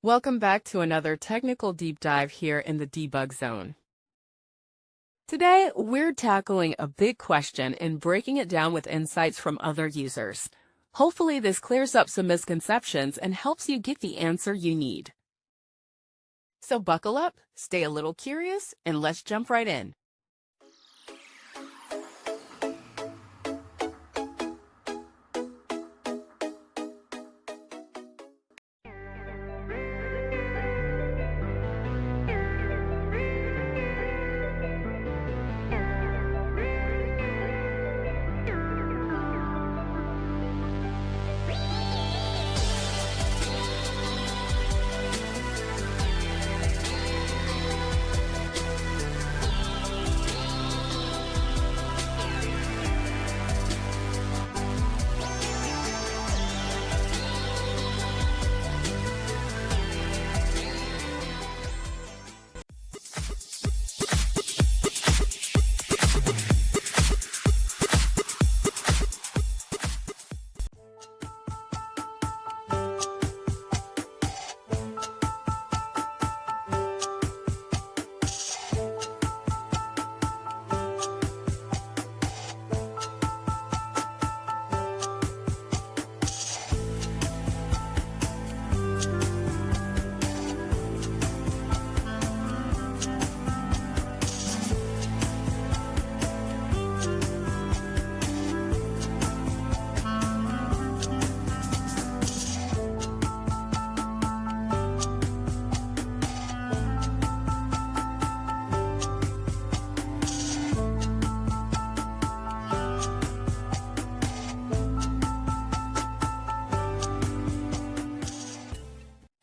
Welcome back to another technical deep dive here in the debug zone. Today, we're tackling a big question and breaking it down with insights from other users. Hopefully, this clears up some misconceptions and helps you get the answer you need. So buckle up, stay a little curious, and let's jump right in.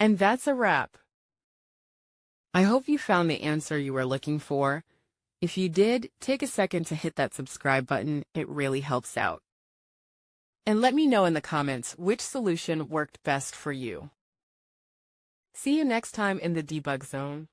And that's a wrap. I hope you found the answer you were looking for. If you did, take a second to hit that subscribe button. It really helps out. And let me know in the comments which solution worked best for you. See you next time in the debug zone.